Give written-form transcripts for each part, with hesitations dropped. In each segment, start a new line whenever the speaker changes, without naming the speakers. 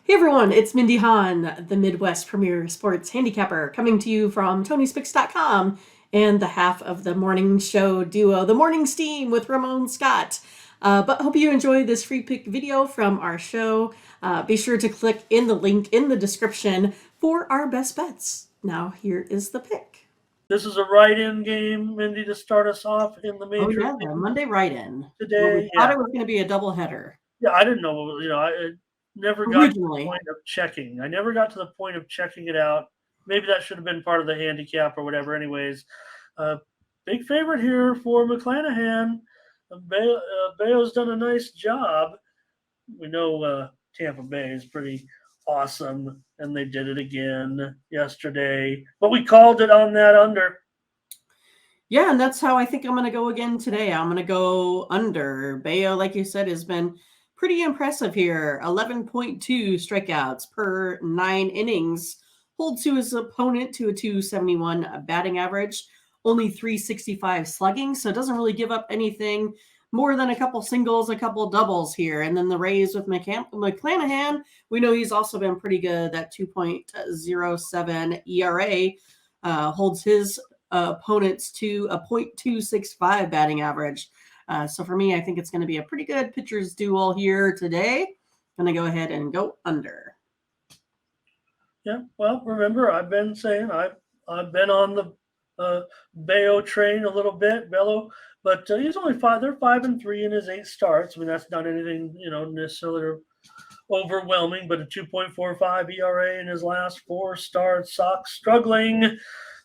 Hey everyone, it's Mindy Hahne, the Midwest premier sports handicapper, coming to you from TonySpix.com and the half of the morning show duo, The Morning Steam with Ramon Scott. But hope you enjoy this free pick video from our show. Be sure to click in the link in the description for our best bets. Now here is the pick.
This is a write-in game, Mindy, to start us off in the
Oh
major
yeah, the Monday write-in. Well, we
today.
thought
Yeah,
it was going to be a doubleheader.
yeah, I didn't know. I never got to the
Originally.
point of checking. I never got to the point of checking it out. Maybe that should have been part of the handicap or whatever. Anyways, big favorite here for McClanahan. Bayo's done a nice job. We know Tampa Bay is pretty awesome, and they did it again yesterday. But we called it on that under.
Yeah, and that's how I think I'm going to go again today. I'm going to go under. Bayo, like you said, has been pretty impressive here. 11.2 strikeouts per 9 innings. Holds to his opponent to a 271 batting average. Only 365 slugging, so it doesn't really give up anything more than a couple singles, a couple doubles here. And then the Rays with McClanahan, we know he's also been pretty good. That 2.07 ERA holds his opponents to a .265 batting average. So for me, I think it's going to be a pretty good pitcher's duel here today. I'm going to go ahead and go under.
Yeah, well, remember, I've been saying I've been on the Bayo train a little bit, Bello, but he's only five. They're 5-3 in his 8 starts. I mean, that's not anything necessarily overwhelming, but a 2.45 ERA in his last 4 starts. Sox struggling.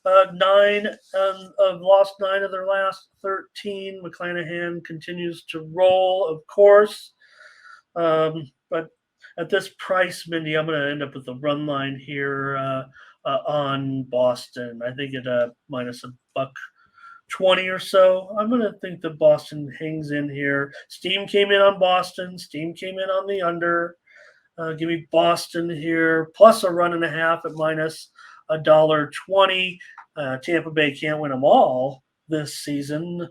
9 of lost 9 of their last 13. McClanahan continues to roll, of course, but at this price, Mindy, I'm going to end up with the run line here on Boston. I think at minus $1.20 or so. I'm going to think that Boston hangs in here. Steam came in on Boston. Steam came in on the under. Give me Boston here, plus a run and a half at minus $1.20. Tampa Bay can't win them all this season,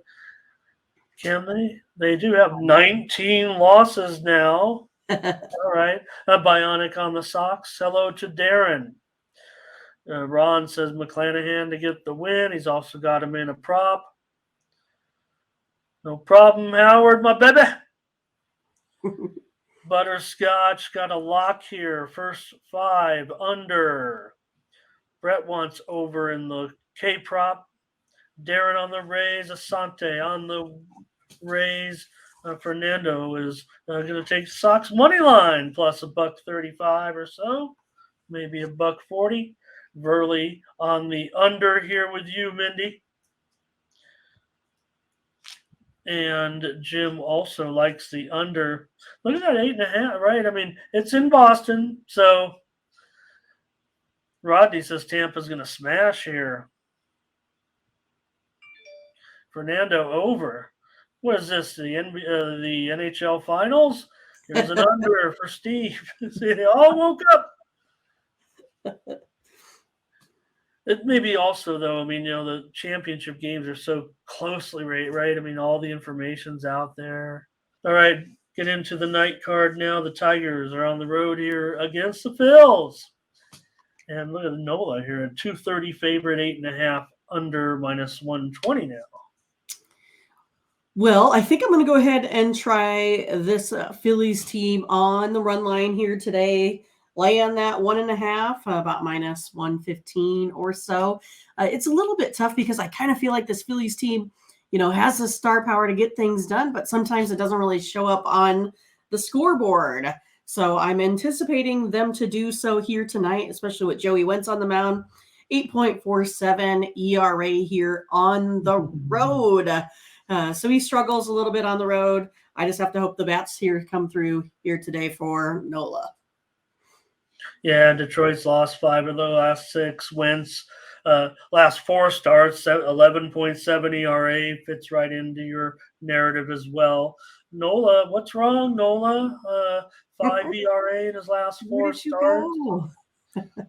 can they? They do have 19 losses now. All right. Bionic on the Sox. Hello to Darren. Ron says McClanahan to get the win. He's also got him in a prop. No problem, Howard, my baby. Butterscotch got a lock here. First 5 under. Brett wants over in the K prop. Darren on the Rays. Asante on the Rays. Fernando is going to take Sox money line plus $1.35 or so, maybe $1.40. Verley on the under here with you, Mindy. And Jim also likes the under. Look at that 8.5, right? I mean, it's in Boston, so Rodney says Tampa's going to smash here. Fernando over. What is this? The NHL Finals? Here's an under for Steve. See, they all woke up. It may be also, though, I mean, the championship games are so closely right? I mean, all the information's out there. All right, get into the night card now. The Tigers are on the road here against the Phils. And look at Nola here, a 230 favorite, 8.5 under minus 120 now.
Well, I think I'm going to go ahead and try this Phillies team on the run line here today. Lay on that 1.5, about minus 115 or so. It's a little bit tough because I kind of feel like this Phillies team, has the star power to get things done, but sometimes it doesn't really show up on the scoreboard. So I'm anticipating them to do so here tonight, especially with Joey Wentz on the mound. 8.47 ERA here on the road. So he struggles a little bit on the road. I just have to hope the bats here come through here today for Nola.
Yeah, Detroit's lost 5 of the last 6. Wentz, last 4 starts, 11.7 ERA, fits right into your narrative as well. Nola, what's wrong, Nola? 5 ERA in his last 4 starts.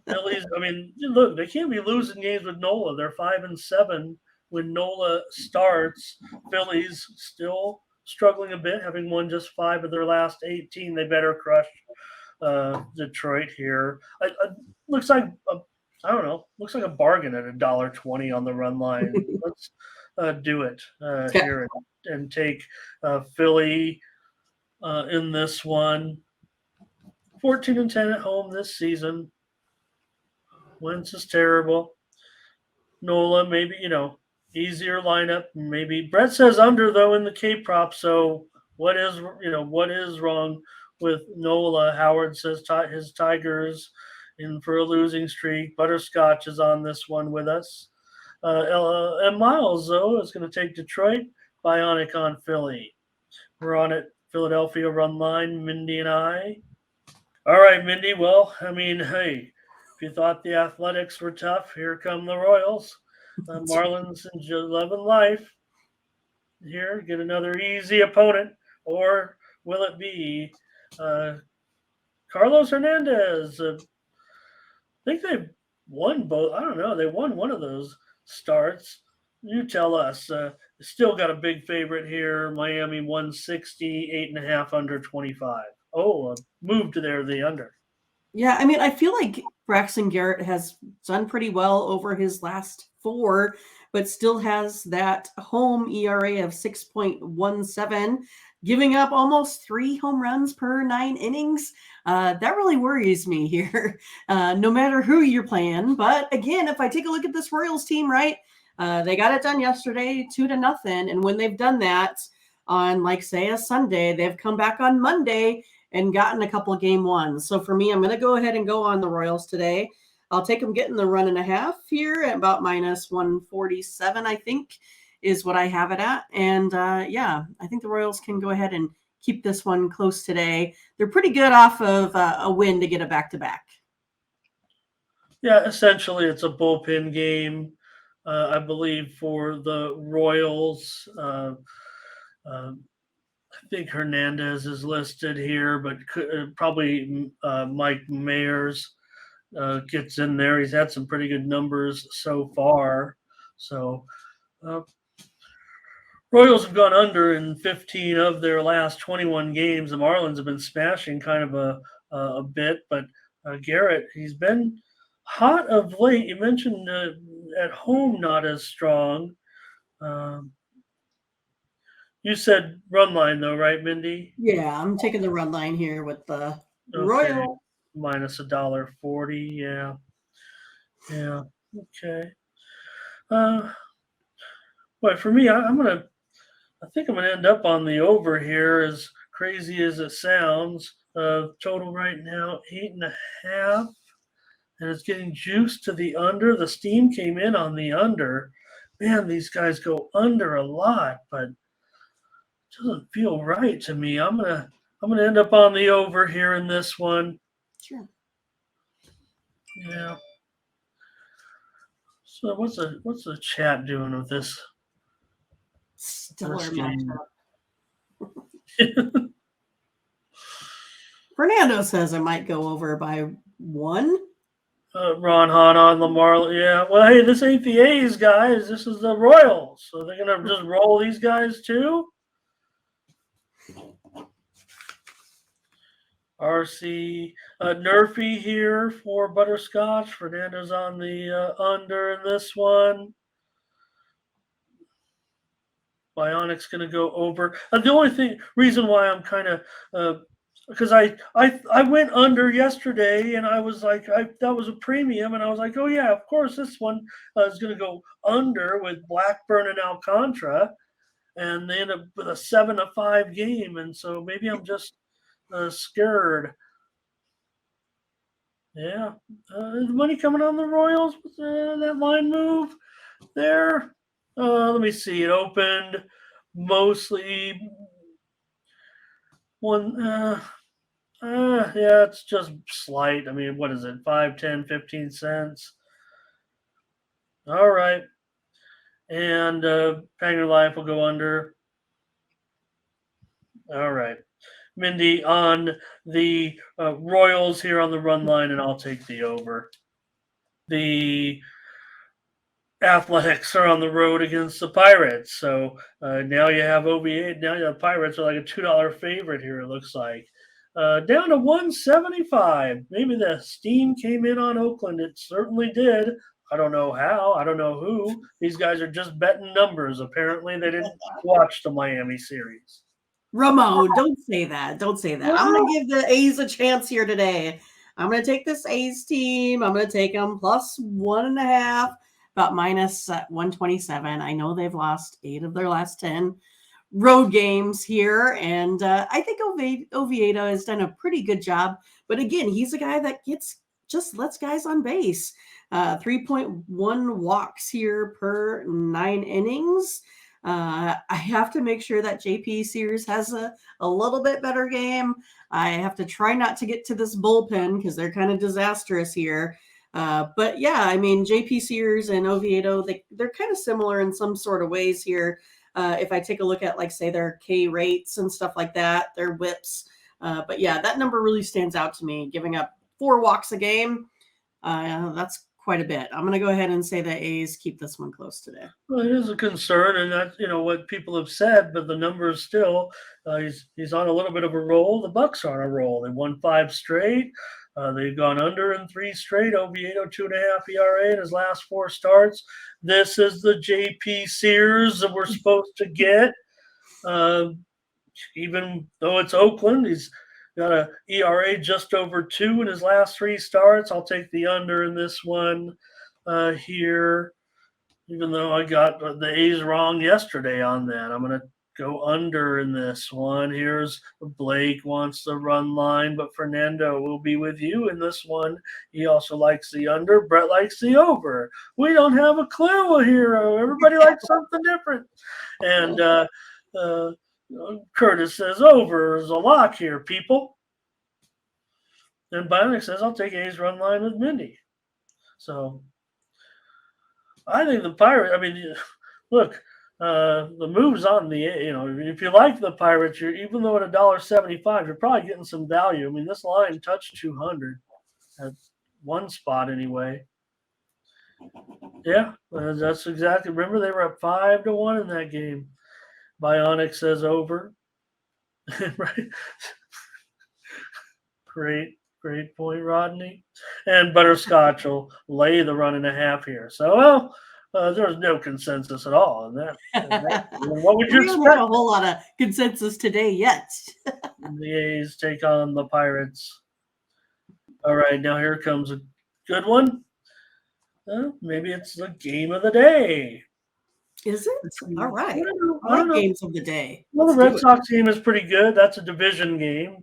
Phillies, I mean, look, they can't be losing games with Nola. They're 5-7 when Nola starts. Phillies still struggling a bit, having won just 5 of their last 18. They better crush Detroit here. Looks like I don't know. Looks like a bargain at $1.20 on the run line. Let's do it here and take Philly in this one. 14-10 at home this season. Wentz is terrible. Nola, maybe, easier lineup. Maybe Brett says under though in the K prop. So what is wrong with Nola? Howard says his Tigers in for a losing streak. Butterscotch is on this one with us. And Miles though is going to take Detroit. Bionic on Philly. We're on it. Philadelphia run line. Mindy and I. All right, Mindy. Well, I mean, hey. If you thought the Athletics were tough, here come the Royals. Marlins in 11 life. Here, get another easy opponent. Or will it be Carlos Hernandez? I think they've won both. I don't know. They won one of those starts. You tell us. Still got a big favorite here. Miami 160, 8.5 under 25. Oh, moved there, the under.
Yeah, I mean, I feel like Braxton Garrett has done pretty well over his last 4, but still has that home ERA of 6.17, giving up almost 3 home runs per 9 innings. That really worries me here, no matter who you're playing. But again, if I take a look at this Royals team, right, they got it done yesterday, 2-0. And when they've done that on, like, say, a Sunday, they've come back on Monday and gotten a couple of game ones. So for me, I'm going to go ahead and go on the Royals today. I'll take them getting the 1.5 here at about minus 147, I think, is what I have it at. And yeah, I think the Royals can go ahead and keep this one close today. They're pretty good off of a win to get a back-to-back.
Yeah, essentially it's a bullpen game, I believe, for the Royals. I think Hernandez is listed here, but probably Mike Mayers gets in there. He's had some pretty good numbers so far. So Royals have gone under in 15 of their last 21 games. The Marlins have been smashing kind of a bit, but Garrett, he's been hot of late. You mentioned at home not as strong. You said run line though, right, Mindy?
Yeah, I'm taking the run line here with the Royal.
Minus $1.40. Yeah. Okay. But for me, I think I'm gonna end up on the over here. As crazy as it sounds, total right now 8.5, and it's getting juiced to the under. The steam came in on the under. Man, these guys go under a lot, but doesn't feel right to me. I'm gonna end up on the over here in this one.
Sure.
Yeah. So what's the chat doing with this?
Stellar matchup. Fernando says it might go over by 1.
Ron Hahne on the Marlins. Yeah. Well, hey, this ain't the A's, guys. This is the Royals. So they're gonna just roll these guys too. RC Nerfy here for Butterscotch. Fernando's on the under in this one. Bionic's going to go over. The only reason why I'm kind of because I went under yesterday and I was like, that was a premium, and I was like, oh yeah, of course this one is going to go under with Blackburn and Alcantara, and they end up with a 7-5 game, and so maybe I'm just scared. Yeah, the money coming on the Royals with that line move there. Let me see. It opened mostly one. Yeah, it's just slight. I mean, what is it? 5, 10, 15 cents. All right. And Panger Life will go under. All right. Mindy on the Royals here on the run line, and I'll take the over. The Athletics are on the road against the Pirates. So now you have OVA. Now the Pirates are like a $2 favorite here, it looks like. Down to 175. Maybe the steam came in on Oakland. It certainly did. I don't know how. I don't know who. These guys are just betting numbers. Apparently, they didn't watch the Miami series.
Ramon, don't say that. Don't say that. I'm going
Well,
to give the A's a chance here today. I'm going to take this A's team. I'm going to take them plus 1.5, about minus 127. I know they've lost 8 of their last 10 road games here, and I think Oviedo has done a pretty good job. But again, he's a guy that just lets guys on base. 3.1 walks here per 9 innings. I have to make sure that JP Sears has a little bit better game. I have to try not to get to this bullpen because they're kind of disastrous here. But yeah, I mean, JP Sears and Oviedo, they're kind of similar in some sort of ways here. If I take a look at, like, say, their K rates and stuff like that, their whips. But yeah, that number really stands out to me. Giving up 4 walks a game, that's quite a bit. I'm going to go ahead and say the A's keep this one close today.
Well, it is a concern, and that's what people have said. But the numbers still, he's on a little bit of a roll. The Bucks are on a roll. They won 5 straight. They've gone under in 3 straight. Oviedo 2.5 ERA in his last 4 starts. This is the JP Sears that we're supposed to get. Even though it's Oakland, he's got a ERA just over 2 in his last 3 starts. I'll take the under in this one here, even though I got the A's wrong yesterday on that. I'm going to go under in this one. Here's Blake wants the run line, but Fernando will be with you in this one. He also likes the under. Brett likes the over. We don't have a clue here. Everybody likes something different. And Curtis says over is a lock here, people. And Bionic says, I'll take A's run line with Mindy. So I think the Pirates, I mean, look, the move's on the, if you like the Pirates, even though at $1.75, you're probably getting some value. I mean, this line touched 200 at one spot anyway. Yeah, that's exactly. Remember, they were up 5-1 in that game. Bionic says over. Right. Great point, Rodney. And Butterscotch will lay the 1.5 here. So, there's no consensus at all on that. What would you expect?
We don't have a whole lot of consensus today yet.
The A's take on the Pirates. All right, now here comes a good one. Maybe it's the game of the day.
Is it? All right.
I don't know.
Games of the day.
Well, the Red Sox game is pretty good. That's a division game.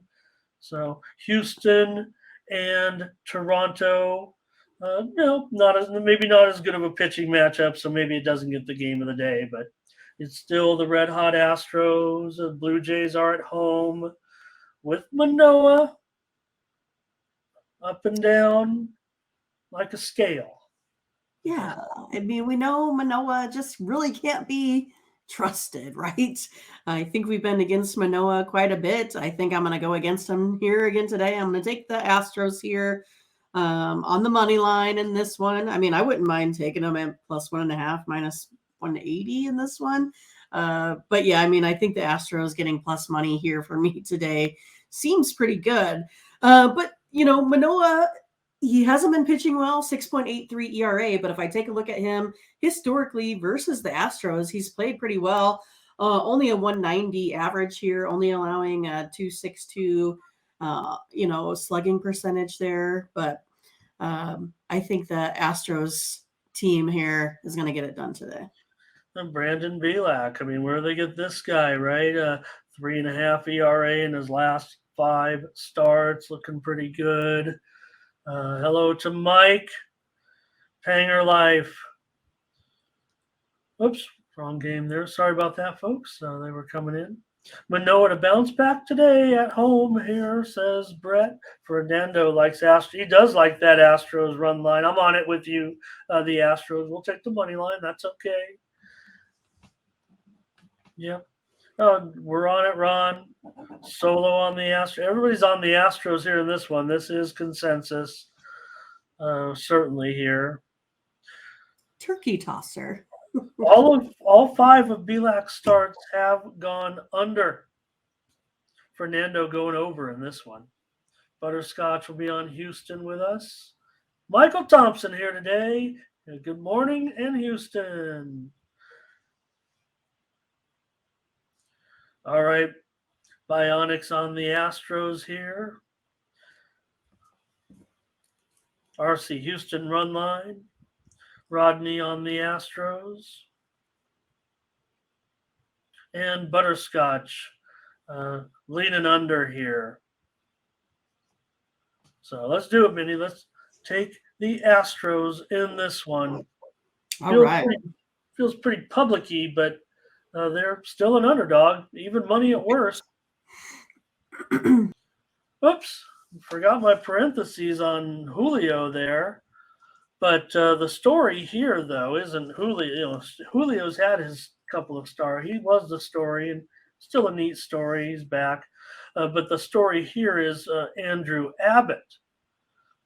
So Houston and Toronto, maybe not as good of a pitching matchup, so maybe it doesn't get the game of the day, but it's still the red hot Astros. The Blue Jays are at home with Manoah up and down like a scale.
Yeah, I mean, we know Manoah just really can't be trusted, right? I think we've been against Manoah quite a bit. I think I'm going to go against him here again today. I'm going to take the Astros here on the money line in this one. I mean, I wouldn't mind taking them at plus 1.5, minus 180 in this one. But yeah, I mean, I think the Astros getting plus money here for me today seems pretty good. But, Manoah, he hasn't been pitching well, 6.83 ERA. But if I take a look at him historically versus the Astros, he's played pretty well. Only a 190 average here, only allowing a 262, slugging percentage there. But I think the Astros team here is going to get it done today.
And Brandon Belak. I mean, where do they get this guy, right? 3.5 ERA in his last 5 starts, looking pretty good. Hello to Mike. Hanger Life. Oops, wrong game there. Sorry about that, folks. They were coming in. Manoah to bounce back today at home here, says Brett. Fernando likes Astros. He does like that Astros run line. I'm on it with you. The Astros. We'll take the money line. That's okay. Yep. We're on it, Ron. Solo on the Astros. Everybody's on the Astros here in this one. This is consensus. Certainly here.
Turkey tosser.
All 5 of Belak's starts have gone under Fernando going over in this one. Butterscotch will be on Houston with us. Michael Thompson here today. Good morning in Houston. All right. Bionics on the Astros here. RC Houston run line. Rodney on the Astros. And Butterscotch leaning under here. So let's do it, Mindy. Let's take the Astros in this one.
All right.
Feels pretty public-y, but they're still an underdog, even money at worst. Oops, forgot my parentheses on Julio there. But the story here, though, isn't Julio. Julio's had his couple of stars. He was the story, and still a neat story. He's back. But the story here is Andrew Abbott,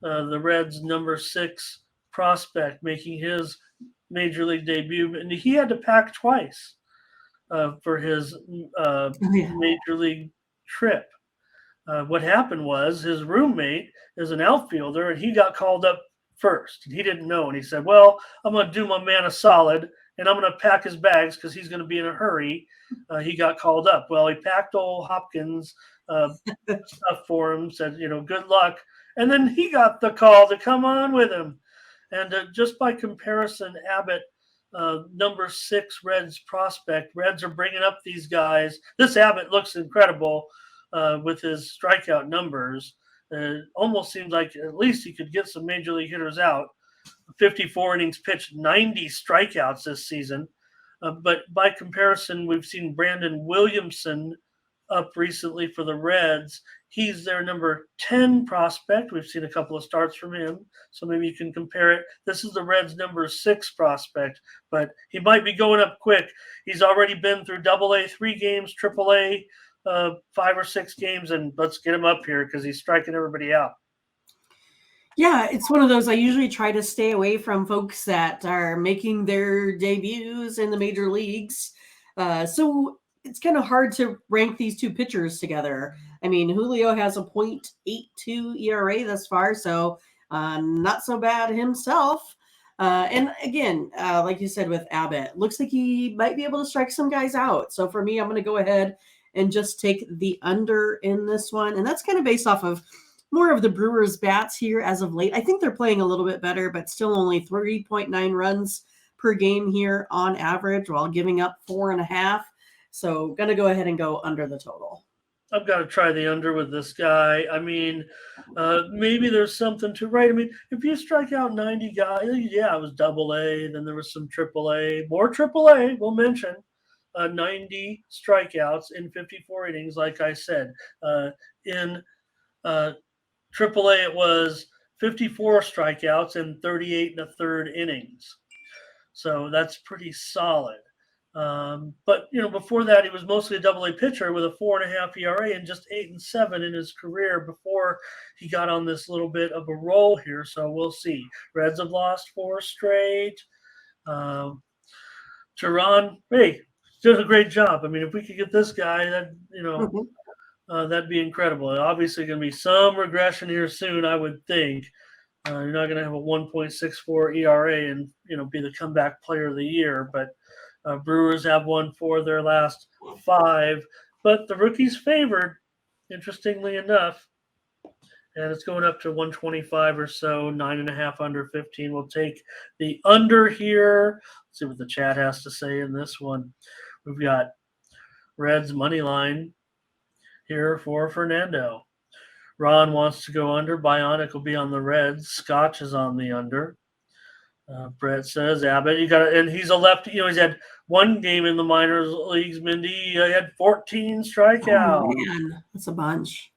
the Reds' number 6 prospect, making his major league debut. And he had to pack twice for his major league trip. What happened was his roommate is an outfielder, and he got called up first. He didn't know, and he said, well, I'm going to do my man a solid, and I'm going to pack his bags because he's going to be in a hurry. He got called up. Well, he packed old Hopkins stuff for him, said, good luck. And then he got the call to come on with him. And just by comparison, Abbott, number 6 Reds prospect, Reds are bringing up these guys. This Abbott looks incredible with his strikeout numbers. Almost seems like at least he could get some major league hitters out. 54 innings pitched, 90 strikeouts this season. But by comparison, we've seen Brandon Williamson up recently for the Reds. He's their number 10 prospect. We've seen a couple of starts from him, so maybe you can compare it. This is the Reds' number 6 prospect, but he might be going up quick. He's already been through AA 3 games, AAA 5 or 6 games, and let's get him up here because he's striking everybody out.
Yeah, it's one of those I usually try to stay away from folks that are making their debuts in the major leagues. So it's kind of hard to rank these two pitchers together. I mean, Julio has a .82 ERA thus far, so not so bad himself. And again, like you said with Abbott, looks like he might be able to strike some guys out. So for me, I'm going to go ahead and just take the under in this one. And that's kind of based off of more of the Brewers bats here as of late. I think they're playing a little bit better, but still only 3.9 runs per game here on average while giving up 4.5. So going to go ahead and go under the total.
I've got to try the under with this guy. I mean, maybe there's something to right. I mean, if you strike out 90 guys, yeah, it was AA. Then there was some AAA, more AAA. We'll mention 90 strikeouts in 54 innings. Like I said, in AAA, it was 54 strikeouts in 38 1/3 innings. So that's pretty solid. But before that, he was mostly a AA pitcher with a 4.5 ERA and just 8-7 in his career before he got on this little bit of a roll here. So we'll see. Reds have lost 4 straight. Tehran, hey, did a great job. I mean, if we could get this guy, that that'd be incredible. Obviously, going to be some regression here soon, I would think. You're not going to have a 1.64 ERA and be the comeback player of the year, but. Brewers have won 4 of their last 5, but the rookie's favored, interestingly enough, and it's going up to 125 or so, 9.5 under 15. We'll take the under here. Let's see what the chat has to say in this one. We've got Reds money line here for Fernando. Ron wants to go under. Bionic will be on the Reds. Scotch is on the under. Brett says Abbott, and he's a lefty. He's had 1 game in the minor leagues. Mindy, he had 14 strikeouts.
Oh, man, that's a bunch.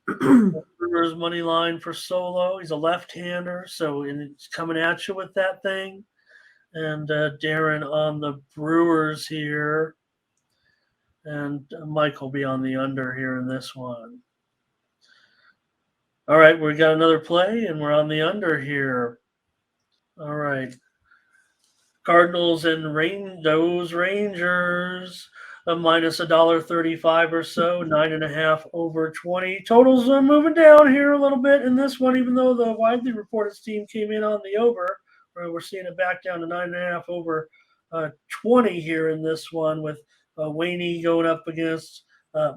Brewers money line for Solo. He's a left-hander, so it's coming at you with that thing. And Darren on the Brewers here, and Mike will be on the under here in this one. All right, we got another play, and we're on the under here. All right. Cardinals and those Rangers. a minus $1.35 or so, 9.5 over 20. Totals are moving down here a little bit in this one, even though the widely reported team came in on the over. We're seeing it back down to 9.5 over 20 here in this one, with Waney going up against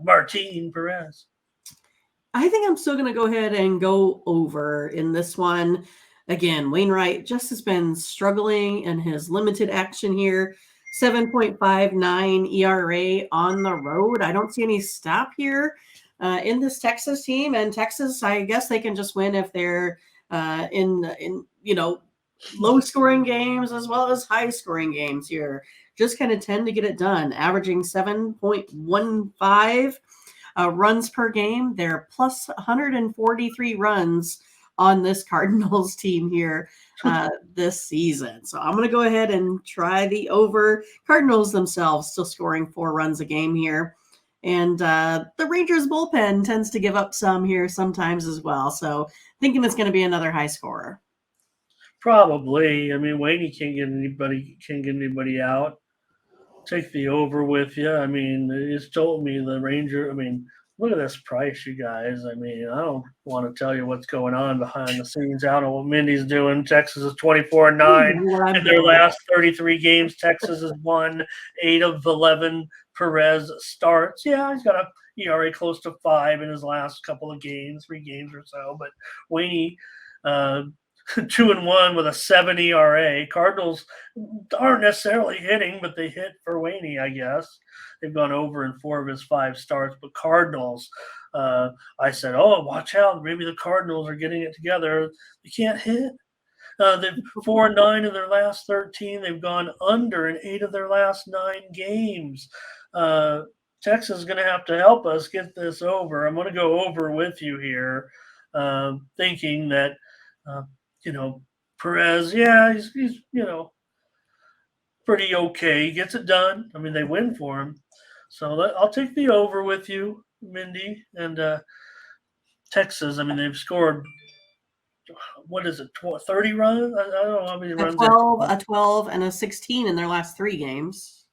Martin Perez.
I think I'm still going to go ahead and go over in this one. Again, Wainwright just has been struggling in his limited action here. 7.59 ERA on the road. I don't see any stop here in this Texas team. And Texas, I guess they can just win if they're in low scoring games as well as high scoring games here. Just kind of tend to get it done, averaging 7.15 runs per game. They're plus 143 runs on this Cardinals team here this season. So I'm going to go ahead and try the over. Cardinals themselves still scoring 4 runs a game here. And the Rangers bullpen tends to give up some here sometimes as well. So thinking it's going to be another high scorer.
Probably. I mean, Waney can't get anybody out. Take the over with you. I mean, it's told me the Ranger. I mean, look at this price, you guys. I mean, I don't want to tell you what's going on behind the scenes. I don't know what Mindy's doing. Texas is 24-9 in their last 33 games. Texas has won 8 of 11 Perez starts. Yeah, he's got a ERA close to 5 in his last couple of games, 3 games or so. But Waney, 2-1 with a 7 ERA. Cardinals aren't necessarily hitting, but they hit for Waney, I guess. They've gone over in 4 of his 5 starts. But Cardinals, I said, oh, watch out. Maybe the Cardinals are getting it together. They can't hit. They've 4-9 in their last 13. They've gone under in 8 of their last 9 games. Texas is going to have to help us get this over. I'm going to go over with you here, thinking that Perez, yeah, he's pretty okay. He gets it done. I mean, they win for him. So I'll take the over with you, Mindy. And Texas, I mean, they've scored, what is it, 30 runs? I don't know how many runs.
A 12 and a 16 in their last 3 games.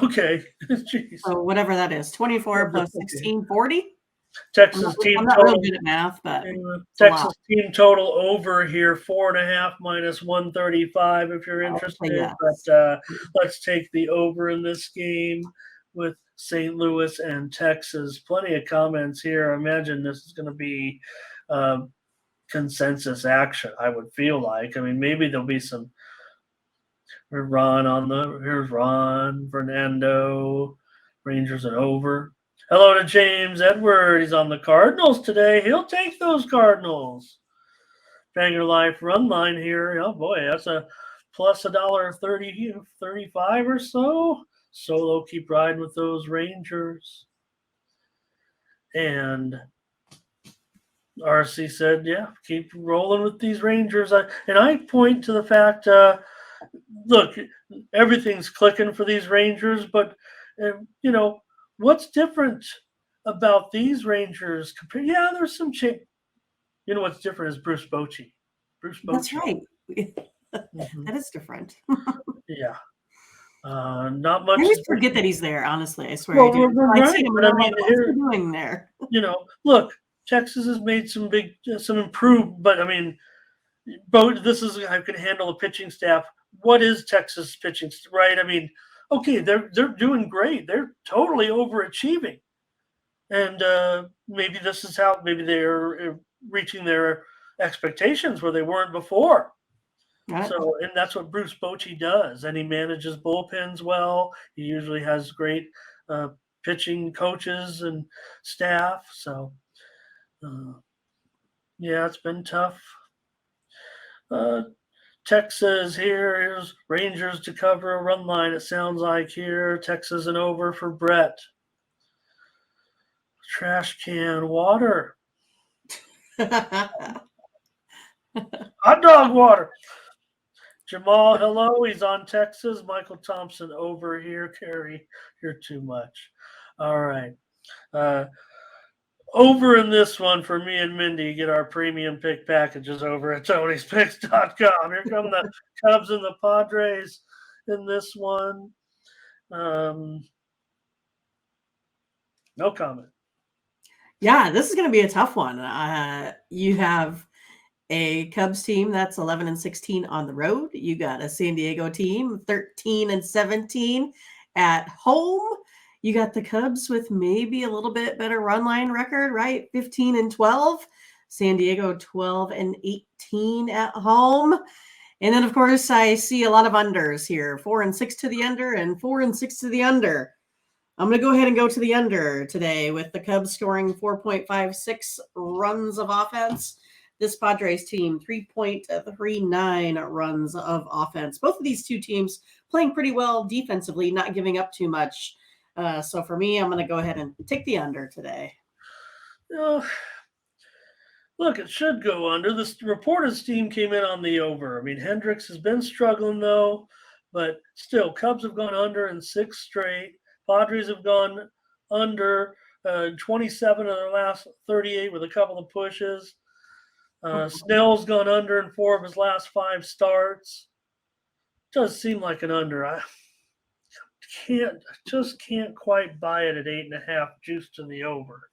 Okay. Jeez.
So whatever that is, 24 plus 16, 40?
Texas team
I'm not
total,
real good at math, but
Texas team total over here, 4.5 minus 135 if you're interested.
Yes.
But let's take the over in this game with St. Louis and Texas. Plenty of comments here. I imagine this is going to be consensus action, I would feel like. I mean, maybe there'll be some here's Ron, Fernando, Rangers and over. Hello to James Edward. He's on the Cardinals today. He'll take those Cardinals. Banger Life run line here. Oh boy, that's a plus $1.35 or so. Solo, keep riding with those Rangers. And RC said, yeah, keep rolling with these Rangers. I point to the fact, look, everything's clicking for these Rangers, but what's different about these Rangers compared? Yeah, there's some change. You know what's different is Bruce Bochy.
That's right. That is different.
Yeah. Not much.
I always forget that he's there, honestly. I swear I do.
Right.
I see him,
But I mean,
what's he doing there?
Look, Texas has made some improved, but I mean, this is how can handle the pitching staff. What is Texas pitching, right? I mean, okay, they're doing great. They're totally overachieving. And maybe this is how they're reaching their expectations where they weren't before. Right. So, and that's what Bruce Bochy does. And he manages bullpens well. He usually has great pitching coaches and staff. So, yeah, it's been tough. Texas here's Rangers to cover a run line, it sounds like here. Texas and over for Brett. Trash can water. Hot dog water. Jamal, hello. He's on Texas. Michael Thompson over here. Carrie, you're too much. All right. Over in this one for me and Mindy, get our premium pick packages over at Tony'sPicks.com. Here come the Cubs and the Padres in this one. No comment.
Yeah, this is going to be a tough one. You have a Cubs team that's 11-16 on the road. You got a San Diego team 13-17 at home. You got the Cubs with maybe a little bit better run line record, right? 15-12. San Diego 12-18 at home. And then, of course, I see a lot of unders here. 4-6 to the under and 4-6 to the under. I'm going to go ahead and go to the under today with the Cubs scoring 4.56 runs of offense. This Padres team, 3.39 runs of offense. Both of these two teams playing pretty well defensively, not giving up too much. So for me, I'm going to go ahead and take the under today.
Look, it should go under. This reporter's team came in on the over. I mean, Hendricks has been struggling, though, but still, Cubs have gone under in 6 straight. Padres have gone under 27 of their last 38 with a couple of pushes. Snell's gone under in 4 of his last 5 starts. Does seem like an under. I just can't quite buy it at 8.5 juice to the over.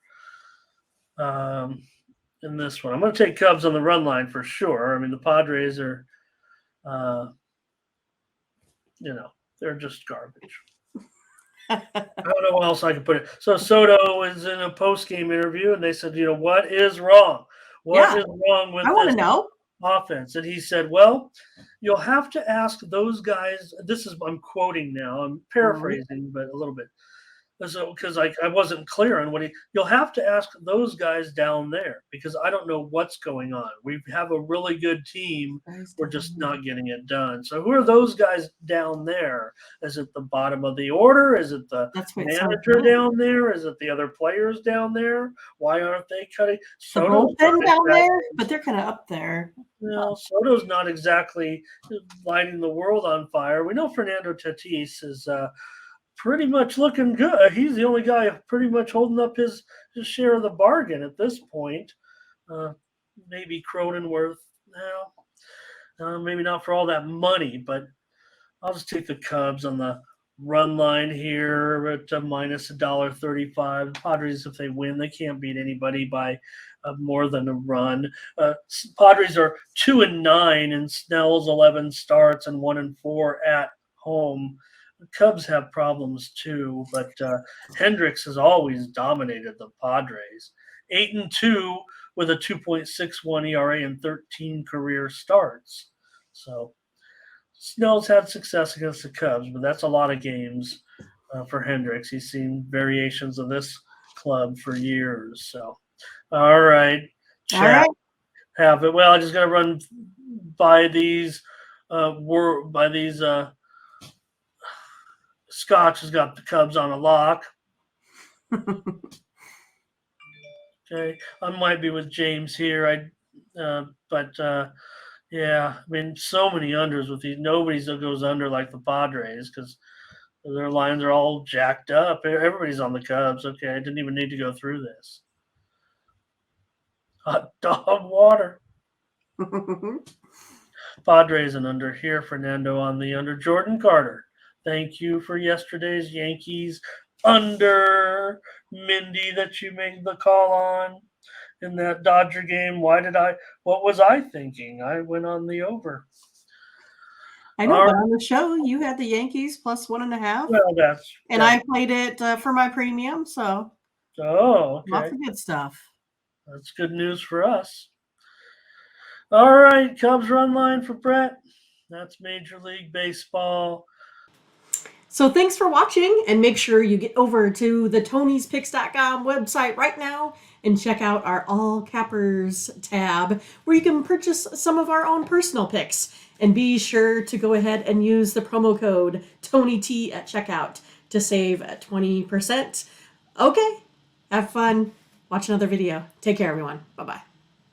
In this one, I'm going to take Cubs on the run line for sure. I mean, the Padres are, they're just garbage. I don't know what else I can put it. So Soto was in a post-game interview, and they said, what is wrong? What is wrong with
I want to
this
know.
offense? And he said, well, you'll have to ask those guys. I'm quoting now. I'm paraphrasing, but a little bit. So, because I wasn't clear on you'll have to ask those guys down there because I don't know what's going on. We have a really good team. We're just not getting it done. So who are those guys down there? Is it the bottom of the order? Is it the manager down there? Is it the other players down there? Why aren't they cutting?
The bullpen down there, but they're kind of up there.
Soto's not exactly lighting the world on fire. We know Fernando Tatis is pretty much looking good. He's the only guy pretty much holding up his share of the bargain at this point. Maybe Cronenworth now. Maybe not for all that money, but I'll just take the Cubs on the run line here at minus $1.35. Padres, if they win, they can't beat anybody by more than a run. Padres are 2-9 in Snell's 11 starts and 1-4 at home. The Cubs have problems too, but Hendricks has always dominated the Padres. 8-2 with a 2.61 ERA and 13 career starts. So Snell's had success against the Cubs, but that's a lot of games for Hendricks. He's seen variations of this club for years. So, all right. Have it. Well, I just got to run by these. Scotch has got the Cubs on a lock. Okay, I might be with James here. Yeah, I mean, so many unders with these. Nobody goes under like the Padres because their lines are all jacked up. Everybody's on the Cubs. Okay, I didn't even need to go through this. Hot dog water. Padres and under here. Fernando on the under. Jordan Carter. Thank you for yesterday's Yankees under. Mindy that you made the call on in that Dodger game. What was I thinking? I went on the over.
I know, but on the show, you had the Yankees plus 1.5.
Well,
I played it for my premium, so.
Oh, okay.
Lots of good stuff.
That's good news for us. All right, Cubs run line for Brett. That's Major League Baseball.
So thanks for watching, and make sure you get over to the Tony'sPicks.com website right now and check out our All Cappers tab where you can purchase some of our own personal picks. And be sure to go ahead and use the promo code TonyT at checkout to save 20%. Okay, have fun. Watch another video. Take care, everyone. Bye-bye.